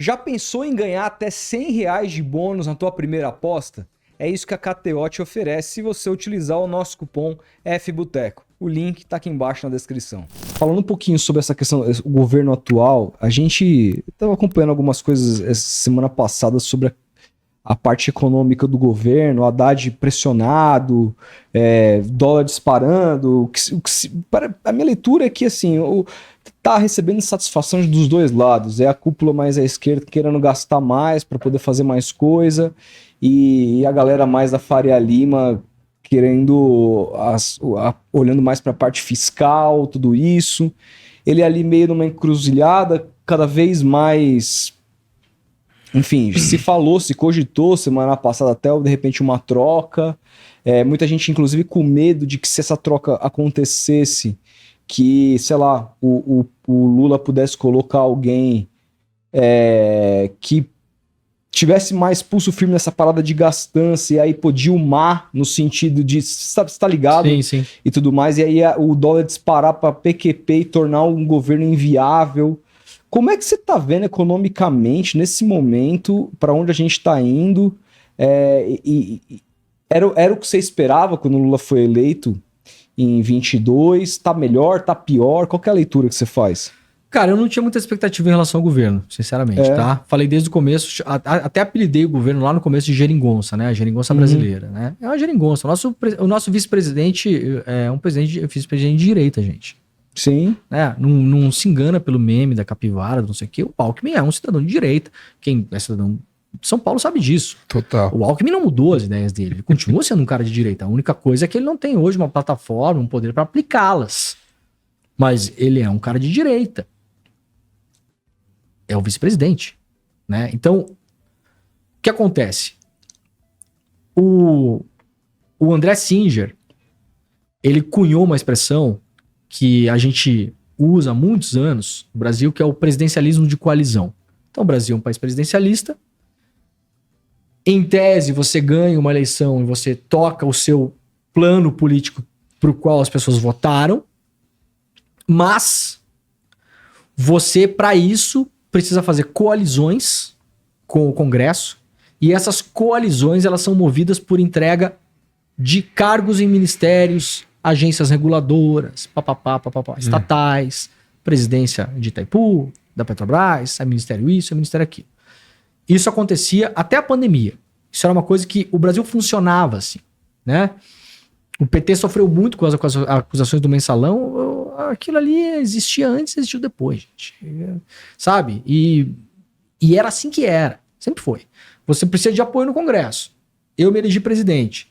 Já pensou em ganhar até R$ 100 de bônus na tua primeira aposta? É isso que a KTO te oferece se você utilizar o nosso cupom FBUTECO. O link está aqui embaixo na descrição. Falando um pouquinho sobre essa questão do governo atual, a gente estava acompanhando algumas coisas essa semana passada sobre a parte econômica do governo, o Haddad pressionado, dólar disparando. A minha leitura é que assim, tá recebendo satisfação dos dois lados. É a cúpula mais à esquerda querendo gastar mais para poder fazer mais coisa, e a galera mais da Faria Lima querendo, olhando mais para a parte fiscal, tudo isso. Ele ali meio numa encruzilhada, cada vez mais... Enfim, se cogitou semana passada até de repente uma troca. Muita gente, inclusive, com medo de que se essa troca acontecesse, que, sei lá, o Lula pudesse colocar alguém que tivesse mais pulso firme nessa parada de gastança, e aí podia umar no sentido de, você tá ligado? Sim. E tudo mais, e aí o dólar disparar para PQP e tornar um governo inviável. Como é que você está vendo economicamente, nesse momento, para onde a gente está indo? Era o que você esperava quando o Lula foi eleito em 22? Está melhor? Está pior? Qual que é a leitura que você faz? Cara, eu não tinha muita expectativa em relação ao governo, sinceramente, tá? Falei desde o começo, até apelidei o governo lá no começo de geringonça, né? A geringonça brasileira, né? É uma geringonça. O nosso vice-presidente é um vice-presidente de direita, gente. Sim. Não se engana pelo meme da capivara, não sei o quê. O Alckmin é um cidadão de direita. Quem é cidadão de São Paulo sabe disso. Total. O Alckmin não mudou as ideias dele. Ele continua sendo um cara de direita. A única coisa é que ele não tem hoje uma plataforma, um poder para aplicá-las. Mas ele é um cara de direita. É o vice-presidente, né? Então, o que acontece? O André Singer, ele cunhou uma expressão que a gente usa há muitos anos no Brasil, que é o presidencialismo de coalizão. Então, o Brasil é um país presidencialista. Em tese, você ganha uma eleição e você toca o seu plano político para o qual as pessoas votaram, mas você, para isso, precisa fazer coalizões com o Congresso, e essas coalizões elas são movidas por entrega de cargos em ministérios, agências reguladoras, estatais, presidência de Itaipu, da Petrobras, ministério isso, ministério aquilo. Isso acontecia até a pandemia. Isso era uma coisa que o Brasil funcionava assim, né? O PT sofreu muito com as acusações do mensalão. Aquilo ali existia antes, existiu depois, gente. Sabe? E era assim que era. Sempre foi. Você precisa de apoio no Congresso. Eu me elegi presidente.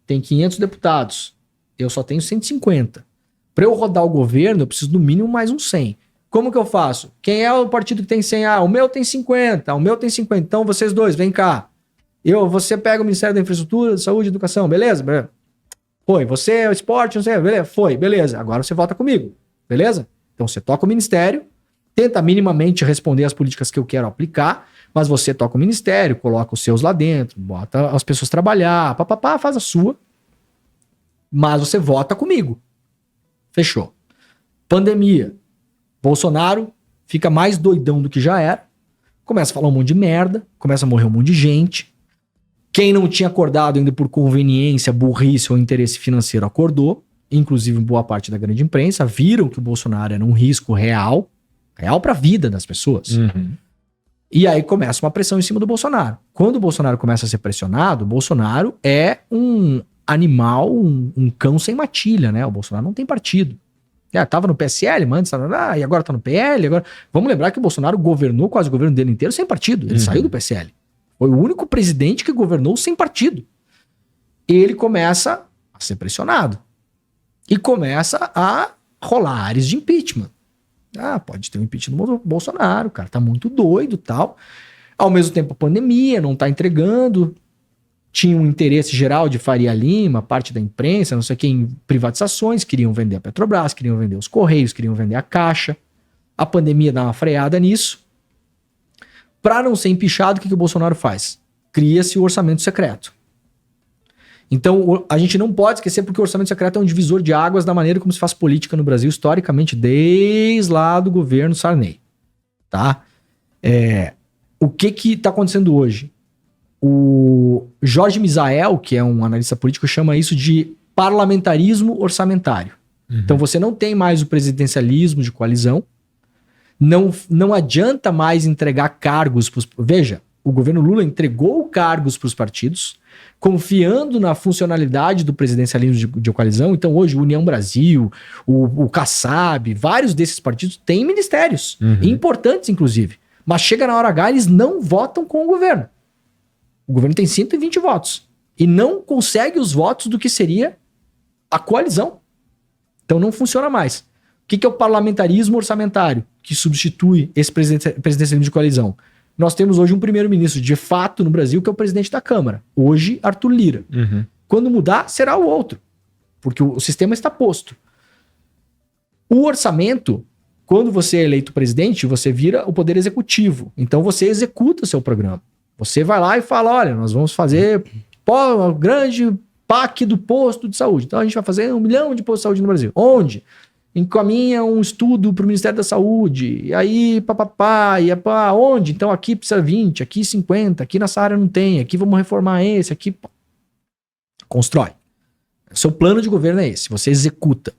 Tem 500 deputados. Eu só tenho 150. Para eu rodar o governo, eu preciso no mínimo mais uns 100. Como que eu faço? Quem é o partido que tem 100? Ah, o meu tem 50. O meu tem 50. Então vocês dois, vem cá. Você pega o Ministério da Infraestrutura, Saúde e Educação. Beleza? Foi. Você é o esporte, não sei. Beleza? Foi. Beleza. Agora você vota comigo. Beleza? Então você toca o ministério, tenta minimamente responder às políticas que eu quero aplicar, mas você toca o ministério, coloca os seus lá dentro, bota as pessoas trabalhar, faz a sua. Mas você vota comigo. Fechou. Pandemia. Bolsonaro fica mais doidão do que já era. Começa a falar um monte de merda. Começa a morrer um monte de gente. Quem não tinha acordado ainda por conveniência, burrice ou interesse financeiro acordou. Inclusive boa parte da grande imprensa. Viram que o Bolsonaro era um risco real. Real para a vida das pessoas. Uhum. E aí começa uma pressão em cima do Bolsonaro. Quando o Bolsonaro começa a ser pressionado, o Bolsonaro é um animal, um cão sem matilha, né? O Bolsonaro não tem partido. Tava no PSL, antes, e agora tá no PL. Agora... Vamos lembrar que o Bolsonaro governou quase o governo dele inteiro sem partido. Ele saiu do PSL. Foi o único presidente que governou sem partido. Ele começa a ser pressionado. E começa a rolar áreas de impeachment. Pode ter um impeachment do Bolsonaro, o cara tá muito doido e tal. Ao mesmo tempo, a pandemia, não tá entregando. Tinha um interesse geral de Faria Lima, parte da imprensa, não sei o que, em privatizações, queriam vender a Petrobras, queriam vender os Correios, queriam vender a Caixa. A pandemia dá uma freada nisso. Para não ser empichado, o que o Bolsonaro faz? Cria-se o orçamento secreto. Então, a gente não pode esquecer, porque o orçamento secreto é um divisor de águas da maneira como se faz política no Brasil, historicamente, desde lá do governo Sarney. Tá? o que está acontecendo hoje? O Jorge Misael, que é um analista político, chama isso de parlamentarismo orçamentário. Então você não tem mais o presidencialismo de coalizão, não adianta mais entregar cargos para os... Veja, o governo Lula entregou cargos para os partidos, confiando na funcionalidade do presidencialismo de coalizão. Então hoje o União Brasil, o Kassab, vários desses partidos têm ministérios, importantes inclusive. Mas chega na hora H, eles não votam com o governo. O governo tem 120 votos e não consegue os votos do que seria a coalizão. Então não funciona mais. O que é o parlamentarismo orçamentário que substitui esse presidencialismo de coalizão? Nós temos hoje um primeiro-ministro de fato no Brasil que é o presidente da Câmara. Hoje, Arthur Lira. Quando mudar, será o outro. Porque o sistema está posto. O orçamento, quando você é eleito presidente, você vira o poder executivo. Então você executa o seu programa. Você vai lá e fala, olha, nós vamos fazer um grande PAC do posto de saúde. Então a gente vai fazer 1 milhão de postos de saúde no Brasil. Onde? Encaminha um estudo para o Ministério da Saúde. E aí, onde? Então aqui precisa 20, aqui 50, aqui nessa área não tem, aqui vamos reformar esse, aqui... Constrói. Seu plano de governo é esse, você executa.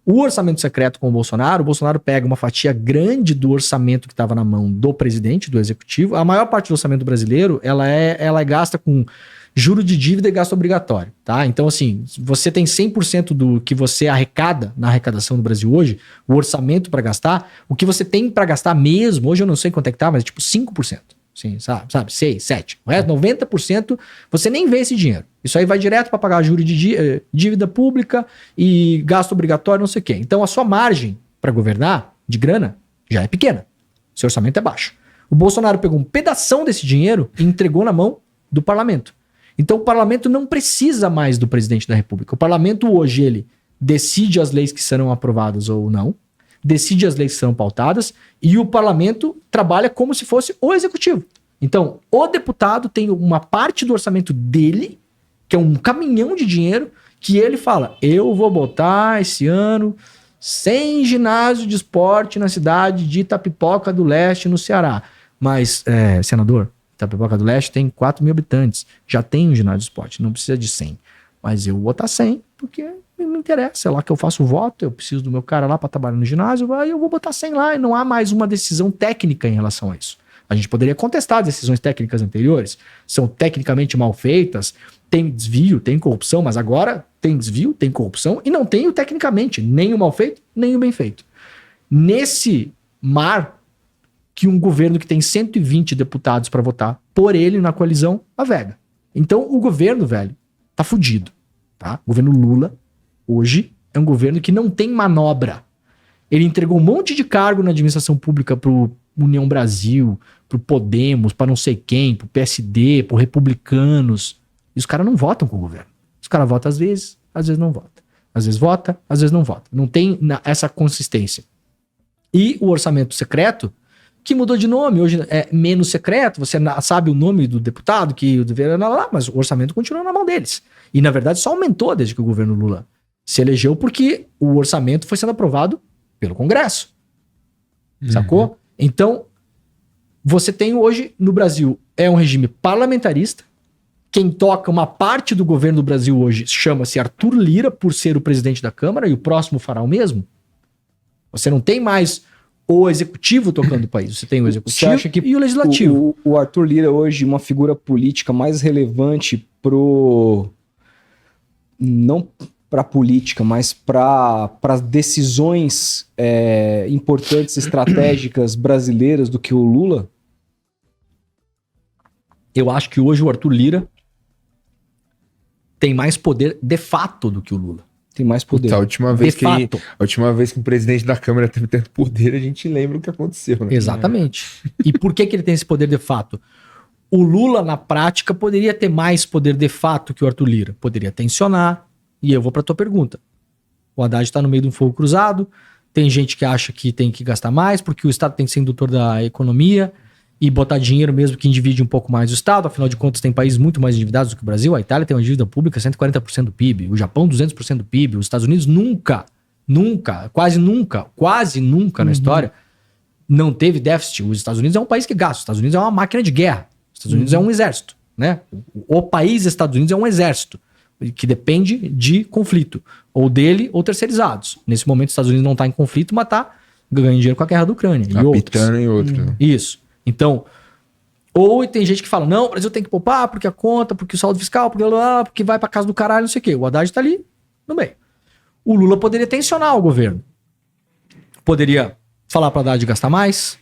O orçamento secreto com o Bolsonaro pega uma fatia grande do orçamento que estava na mão do presidente, do executivo. A maior parte do orçamento brasileiro, ela é gasta com juro de dívida e gasto obrigatório, tá? Então, assim, você tem 100% do que você arrecada na arrecadação do Brasil hoje, o orçamento para gastar, o que você tem para gastar mesmo, hoje eu não sei quanto é que tá, mas tipo 5%. Sim, sabe? 6, 7. O resto, 90%, você nem vê esse dinheiro. Isso aí vai direto para pagar juros de dívida pública e gasto obrigatório, não sei o quê. Então, a sua margem para governar de grana já é pequena. Seu orçamento é baixo. O Bolsonaro pegou um pedação desse dinheiro e entregou na mão do parlamento. Então, o parlamento não precisa mais do presidente da República. O parlamento hoje, ele decide as leis que serão aprovadas ou não, decide as leis que serão pautadas e o parlamento trabalha como se fosse o executivo. Então, o deputado tem uma parte do orçamento dele, que é um caminhão de dinheiro, que ele fala, eu vou botar esse ano 100 ginásio de esporte na cidade de Itapipoca do Leste, no Ceará. Mas, senador, Itapipoca do Leste tem 4 mil habitantes, já tem um ginásio de esporte, não precisa de 100. Mas eu vou botar 100 porque me interessa, é lá que eu faço o voto, eu preciso do meu cara lá para trabalhar no ginásio, aí eu vou botar 100 lá e não há mais uma decisão técnica em relação a isso. A gente poderia contestar as decisões técnicas anteriores, são tecnicamente mal feitas, tem desvio, tem corrupção, mas agora tem desvio, tem corrupção e não tem o tecnicamente, nem o mal feito, nem o bem feito. Nesse mar que um governo que tem 120 deputados para votar por ele na coalizão navega. Então o governo, velho, tá fudido, tá? O governo Lula hoje é um governo que não tem manobra. Ele entregou um monte de cargo na administração pública pro União Brasil, pro Podemos, para não sei quem, pro PSD, pro Republicanos. E os caras não votam com o governo. Os caras votam às vezes não votam. Às vezes vota, às vezes não vota. Não tem essa consistência. E o orçamento secreto, que mudou de nome, hoje é menos secreto, você sabe o nome do deputado, que o deveria lá, mas o orçamento continua na mão deles. E na verdade só aumentou desde que o governo Lula se elegeu, porque o orçamento foi sendo aprovado pelo Congresso. Sacou? Então, você tem hoje no Brasil, é um regime parlamentarista. Quem toca uma parte do governo do Brasil hoje chama-se Arthur Lira, por ser o presidente da Câmara, e o próximo fará o mesmo. Você não tem mais o executivo tocando o país, você tem o executivo e o legislativo. O Arthur Lira hoje, uma figura política mais relevante não para política, mas para decisões importantes, estratégicas brasileiras do que o Lula? Eu acho que hoje o Arthur Lira tem mais poder de fato do que o Lula. Tem mais poder. Puta, a última vez que o presidente da Câmara teve tanto poder, a gente lembra o que aconteceu, né? Exatamente. E por que ele tem esse poder de fato? O Lula, na prática, poderia ter mais poder de fato que o Arthur Lira. Poderia tensionar. E eu vou pra tua pergunta. O Haddad tá no meio de um fogo cruzado. Tem gente que acha que tem que gastar mais porque o Estado tem que ser indutor da economia e botar dinheiro mesmo que divide um pouco mais o Estado. Afinal de contas, tem países muito mais endividados do que o Brasil. A Itália tem uma dívida pública 140% do PIB. O Japão, 200% do PIB. Os Estados Unidos quase nunca na história não teve déficit. Os Estados Unidos é um país que gasta. Os Estados Unidos é uma máquina de guerra. Os Estados Unidos é um exército, né? O país Estados Unidos é um exército que depende de conflito. Ou dele ou terceirizados. Nesse momento, os Estados Unidos não está em conflito, mas está ganhando dinheiro com a guerra da Ucrânia. Capitano e outros. Isso. Então, ou tem gente que fala, não, o Brasil tem que poupar porque a conta, porque o saldo fiscal, porque vai pra casa do caralho, não sei o quê. O Haddad tá ali no meio. O Lula poderia tensionar o governo. Poderia falar pra Haddad gastar mais.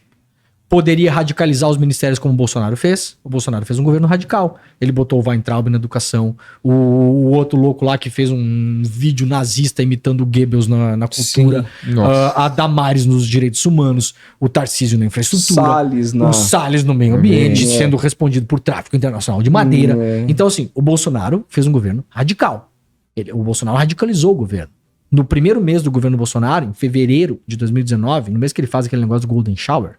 Poderia radicalizar os ministérios como o Bolsonaro fez. O Bolsonaro fez um governo radical. Ele botou o Weintraub na educação. O outro louco lá que fez um vídeo nazista imitando o Goebbels na cultura. A Damares nos direitos humanos. O Tarcísio na infraestrutura. O Salles no meio ambiente, sendo respondido por tráfico internacional de madeira. Então, assim, o Bolsonaro fez um governo radical. O Bolsonaro radicalizou o governo. No primeiro mês do governo Bolsonaro, em fevereiro de 2019, no mês que ele faz aquele negócio do Golden Shower.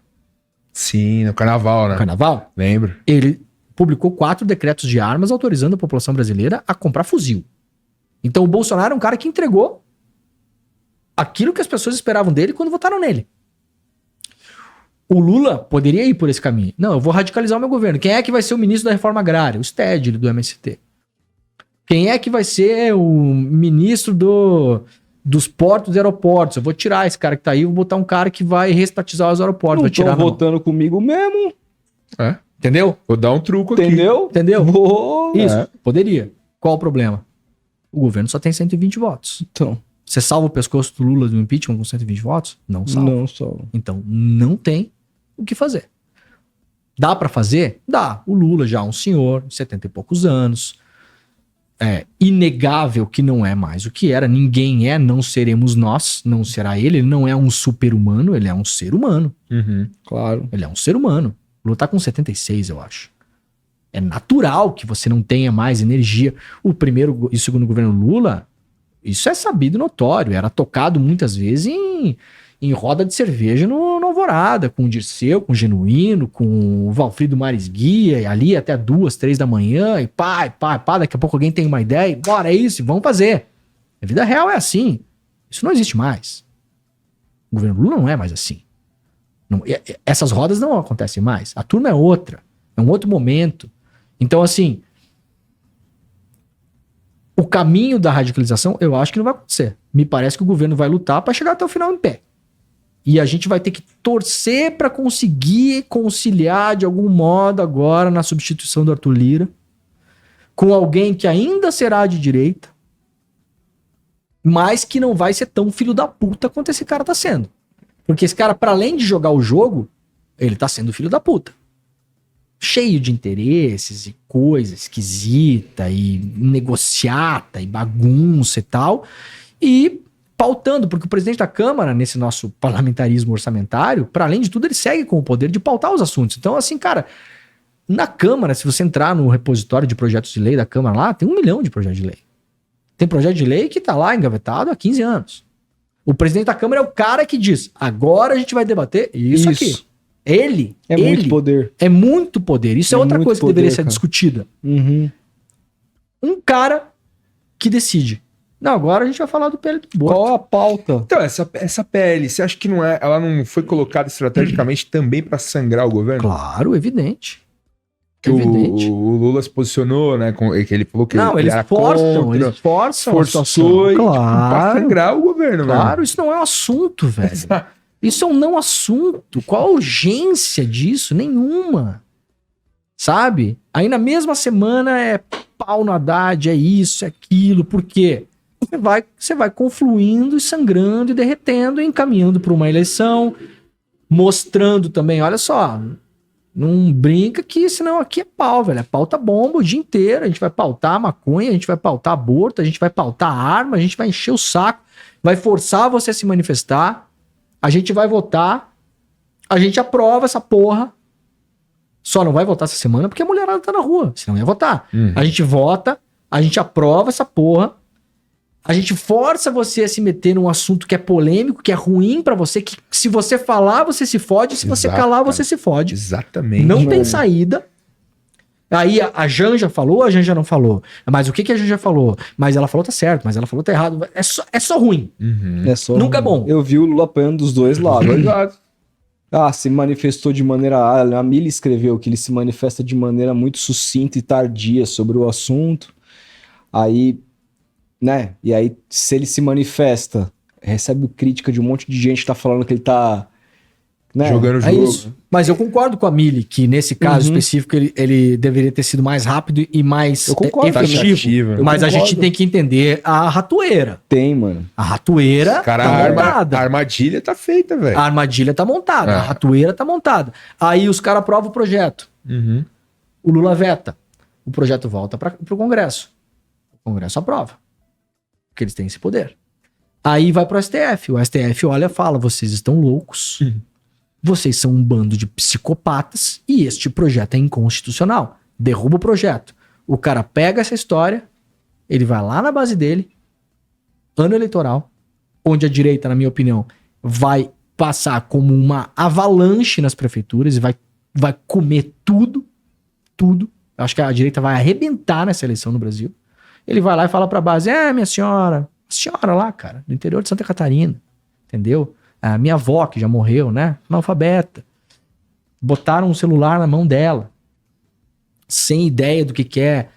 Sim, no carnaval, né? Carnaval? Lembro. Ele publicou 4 decretos de armas autorizando a população brasileira a comprar fuzil. Então o Bolsonaro é um cara que entregou aquilo que as pessoas esperavam dele quando votaram nele. O Lula poderia ir por esse caminho. Não, eu vou radicalizar o meu governo. Quem é que vai ser o ministro da reforma agrária? O Stedley, do MST. Quem é que vai ser o ministro dos portos e aeroportos? Eu vou tirar esse cara que tá aí, vou botar um cara que vai reestatizar os aeroportos. Não estão votando comigo mesmo. É. Entendeu? Vou dar um truco aqui. Entendeu? Isso, É. poderia. Qual o problema? O governo só tem 120 votos. Então. Você salva o pescoço do Lula do impeachment com 120 votos? Não salva. Não salva. Então, não tem o que fazer. Dá pra fazer? Dá. O Lula já é um senhor, 70 e poucos anos. É inegável que não é mais o que era. Ninguém é, não seremos nós, não será ele. Ele não é um super-humano, ele é um ser humano. Claro. Ele é um ser humano. O Lula tá com 76, eu acho. É natural que você não tenha mais energia. O primeiro e o segundo governo Lula, isso é sabido e notório. Era tocado muitas vezes em roda de cerveja no Alvorada, com o Dirceu, com o Genuíno, com o Valfrido Mares Guia, e ali até 2, 3 da manhã, e pá, daqui a pouco alguém tem uma ideia, bora, é isso, vamos fazer. A vida real é assim. Isso não existe mais. O governo Lula não é mais assim. Essas rodas não acontecem mais. A turma é outra. É um outro momento. Então, assim, o caminho da radicalização, eu acho que não vai acontecer. Me parece que o governo vai lutar para chegar até o final em pé. E a gente vai ter que torcer para conseguir conciliar de algum modo agora na substituição do Arthur Lira com alguém que ainda será de direita, mas que não vai ser tão filho da puta quanto esse cara tá sendo. Porque esse cara, para além de jogar o jogo, ele tá sendo filho da puta. Cheio de interesses e coisa esquisita e negociata e bagunça e tal. E pautando, porque o presidente da Câmara, nesse nosso parlamentarismo orçamentário, para além de tudo, ele segue com o poder de pautar os assuntos. Então, assim, cara, na Câmara, se você entrar no repositório de projetos de lei da Câmara lá, tem 1 milhão de projetos de lei. Tem projeto de lei que tá lá engavetado há 15 anos. O presidente da Câmara é o cara que diz, agora a gente vai debater isso aqui. Ele. Muito poder. É muito poder. Isso é outra coisa que deveria ser discutida. Uhum. Um cara que decide. Não, agora a gente vai falar do PL do aborto. Qual a pauta? Então, essa PL, você acha que ela não foi colocada estrategicamente também para sangrar o governo? Claro, evidente. Que o Lula se posicionou, né? Que ele falou que não, ele era contra, eles forçam forçou e claro, pra sangrar o governo, claro, isso não é um assunto, velho. Isso é um não assunto. Qual a urgência disso? Nenhuma. Sabe? Aí na mesma semana é pau no Haddad, é isso, é aquilo. Por quê? Você vai confluindo e sangrando e derretendo e encaminhando para uma eleição, mostrando também, olha só, não brinca que senão aqui é pau, velho. É pauta bomba o dia inteiro. A gente vai pautar maconha, a gente vai pautar aborto, a gente vai pautar arma, a gente vai encher o saco, vai forçar você a se manifestar, a gente vai votar, a gente aprova essa porra. Só não vai votar essa semana porque a mulherada tá na rua, senão ia votar. A gente vota, a gente aprova essa porra, a gente força você a se meter num assunto que é polêmico, que é ruim pra você, que se você falar, você se fode, se você calar, você se fode. Exatamente. Não tem saída. Aí a Janja falou, a Janja não falou. Mas o que a Janja falou? Mas ela falou tá certo, mas ela falou tá errado. É só ruim. Uhum. É só Nunca é bom. Eu vi o Lula apanhando dos dois lados. Se manifestou de maneira... A Mili escreveu que ele se manifesta de maneira muito sucinta e tardia sobre o assunto. Aí, né? E aí, se ele se manifesta, recebe crítica de um monte de gente que tá falando que ele tá... Né? Jogando o É jogo. isso. Mas eu concordo com a Mili que nesse caso específico ele deveria ter sido mais rápido e mais Eu concordo, efetivo. taxativo. Mas Eu a gente concordo. tem que entender a ratoeira. Tem, mano. A ratoeira Cara, tá a montada. armadilha tá feita, velho. A armadilha tá montada. É. A ratoeira tá montada. Aí os caras aprovam o projeto. Uhum. O Lula veta. O projeto volta pro Congresso. O Congresso aprova. Porque eles têm esse poder. Aí vai pro STF. O STF olha e fala: vocês estão loucos. Vocês são um bando de psicopatas e este projeto é inconstitucional. Derruba o projeto. O cara pega essa história, ele vai lá na base dele, ano eleitoral, onde a direita, na minha opinião, vai passar como uma avalanche nas prefeituras e vai comer tudo. Eu acho que a direita vai arrebentar nessa eleição no Brasil. Ele vai lá e fala pra base: minha senhora, a senhora lá, cara, do interior de Santa Catarina, entendeu? A minha avó, que já morreu, né? Analfabeta. Botaram um celular na mão dela. Sem ideia do que é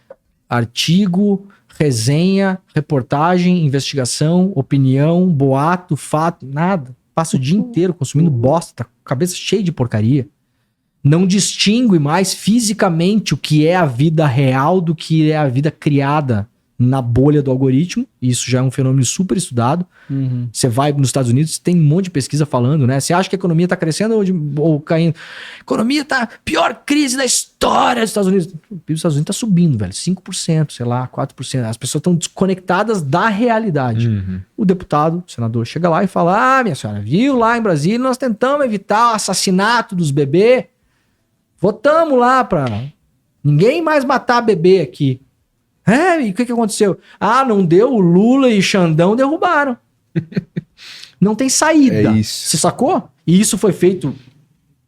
artigo, resenha, reportagem, investigação, opinião, boato, fato, nada. Passa o dia inteiro consumindo bosta, tá com a cabeça cheia de porcaria. Não distingue mais fisicamente o que é a vida real do que é a vida criada na bolha do algoritmo. Isso já é um fenômeno super estudado. Você vai nos Estados Unidos, tem um monte de pesquisa falando, né? Você acha que a economia tá crescendo ou caindo? A economia tá... Pior crise da história dos Estados Unidos. O PIB dos Estados Unidos tá subindo, velho. 5%, sei lá, 4%. As pessoas estão desconectadas da realidade. O deputado, o senador, chega lá e fala: minha senhora, viu lá em Brasília, nós tentamos evitar o assassinato dos bebês. Votamos lá pra ninguém mais matar bebê aqui. E o que aconteceu? Não deu, o Lula e Xandão derrubaram. Não tem saída. É isso. Você sacou? E isso foi feito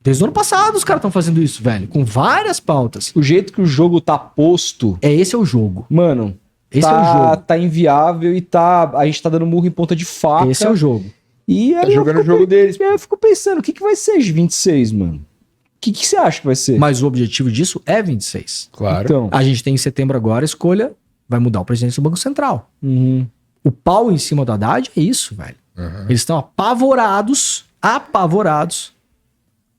desde o ano passado, os caras estão fazendo isso, velho. Com várias pautas. O jeito que o jogo tá posto, Esse é o jogo. mano, Esse é o jogo. tá inviável e a gente tá dando murro em ponta de faca. Esse é o jogo. E aí Tá jogando o jogo deles. Eu fico pensando, o que vai ser de 26, mano? O que você acha que vai ser? Mas o objetivo disso é 26. Claro. Então, A gente tem em setembro agora a escolha, vai mudar o presidente do Banco Central. O pau em cima do Haddad é isso, velho. Uhum. Eles estão apavorados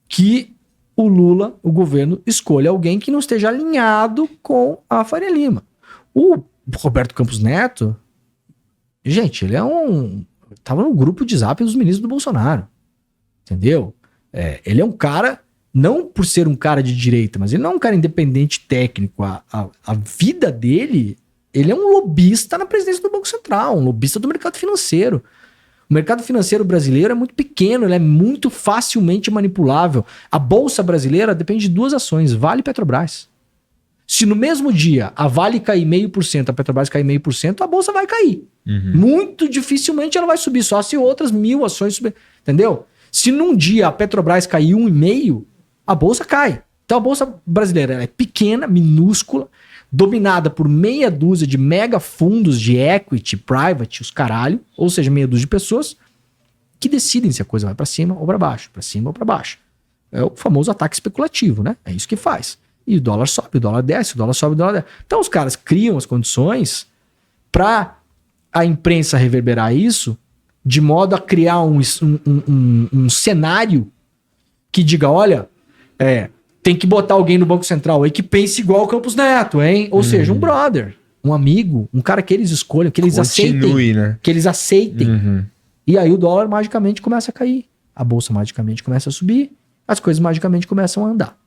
que o Lula, o governo, escolha alguém que não esteja alinhado com a Faria Lima. O Roberto Campos Neto, gente, ele tava no grupo de zap dos ministros do Bolsonaro. Entendeu? Ele é um cara, não por ser um cara de direita, mas ele não é um cara independente técnico. A vida dele, ele é um lobista na presidência do Banco Central, um lobista do mercado financeiro. O mercado financeiro brasileiro é muito pequeno, ele é muito facilmente manipulável. A Bolsa brasileira depende de duas ações, Vale e Petrobras. Se no mesmo dia a Vale cair 0,5%, a Petrobras cair 0,5%, a Bolsa vai cair. Muito dificilmente ela vai subir, só se outras 1.000 ações subirem. Entendeu? Se num dia a Petrobras cair 1,5%, a Bolsa cai. Então a Bolsa brasileira ela é pequena, minúscula, dominada por meia dúzia de mega fundos de equity, private, os caralho, ou seja, meia dúzia de pessoas que decidem se a coisa vai para cima ou para baixo, para cima ou para baixo. É o famoso ataque especulativo, né? É isso que faz. E o dólar sobe, o dólar desce, o dólar sobe, o dólar desce. Então os caras criam as condições para a imprensa reverberar isso de modo a criar um cenário que diga, olha, tem que botar alguém no Banco Central aí que pense igual o Campos Neto, hein? Ou seja, um brother, um amigo, um cara que eles escolham, que eles aceitem. Né? Que eles aceitem. E aí o dólar magicamente começa a cair. A bolsa magicamente começa a subir. As coisas magicamente começam a andar.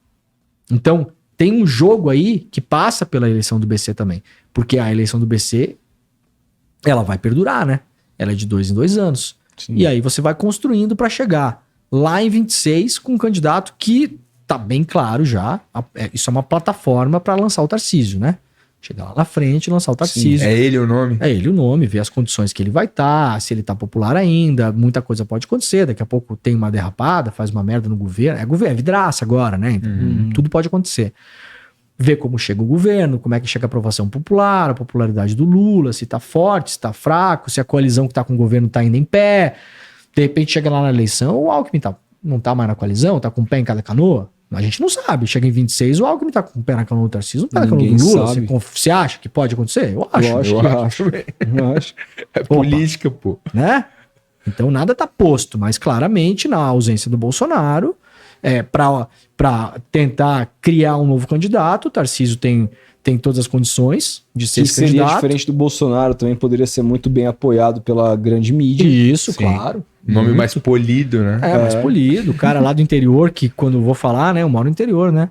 Então, tem um jogo aí que passa pela eleição do BC também. Porque a eleição do BC, ela vai perdurar, né? Ela é de 2 em 2 anos. Sim. E aí você vai construindo para chegar lá em 26 com um candidato que tá bem claro já. Isso é uma plataforma para lançar o Tarcísio, né? Chegar lá na frente e lançar o Tarcísio. Sim, é ele o nome? É ele o nome, ver as condições que ele vai estar, se ele tá popular ainda, muita coisa pode acontecer. Daqui a pouco tem uma derrapada, faz uma merda no governo. É vidraça agora, né? Então, tudo pode acontecer. Ver como chega o governo, como é que chega a aprovação popular, a popularidade do Lula, se tá forte, se tá fraco, se a coalizão que tá com o governo tá ainda em pé. De repente chega lá na eleição, o Alckmin tá Não tá mais na coalizão? Tá com o pé em cada canoa? A gente não sabe. Chega em 26, o Alckmin tá com o pé na canoa do Tarcísio, não tá na canoa do Ninguém Lula. sabe. Você acha que pode acontecer? Eu acho. Eu acho. Eu acho. É política, pô. Né? Então nada tá posto, mas claramente na ausência do Bolsonaro, para tentar criar um novo candidato, o Tarcísio tem todas as condições de ser Que esse seria candidato. diferente do Bolsonaro, também poderia ser muito bem apoiado pela grande mídia. Isso, Sim. claro. Nome mais polido, né? Mais polido. O cara lá do interior, que quando eu vou falar, né, eu moro no interior, né?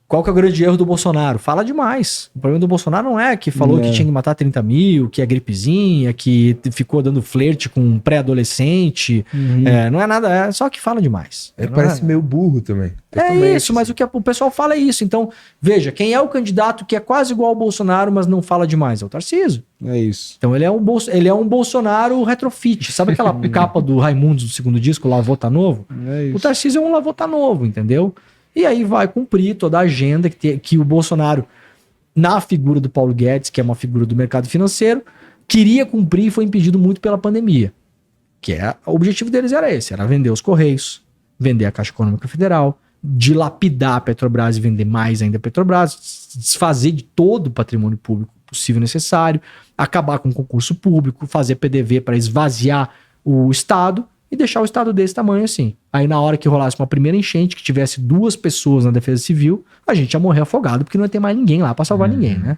Qual que é o grande erro do Bolsonaro? Fala demais. O problema do Bolsonaro não é que falou que tinha que matar 30 mil, que é gripezinha, que ficou dando flerte com um pré-adolescente. Não é nada, é só que fala demais. Ele Não parece meio burro também. É Totalmente, isso, mas o que o pessoal fala é isso. Então, veja, quem é o candidato que é quase igual ao Bolsonaro, mas não fala demais? É o Tarcísio. É isso. Então ele é um Bolsonaro retrofit. Sabe aquela capa do Raimundos do segundo disco, Lavô Tá Novo? É O isso. Tarcísio é um Lavô Tá Novo, entendeu? E aí vai cumprir toda a agenda que o Bolsonaro, na figura do Paulo Guedes, que é uma figura do mercado financeiro, queria cumprir e foi impedido muito pela pandemia. O objetivo deles era esse, era vender os Correios, vender a Caixa Econômica Federal, dilapidar a Petrobras e vender mais ainda a Petrobras, desfazer de todo o patrimônio público possível e necessário, acabar com o concurso público, fazer PDV para esvaziar o Estado e deixar o Estado desse tamanho assim. Aí na hora que rolasse uma primeira enchente, que tivesse 2 pessoas na Defesa Civil, a gente ia morrer afogado, porque não ia ter mais ninguém lá para salvar ninguém, né?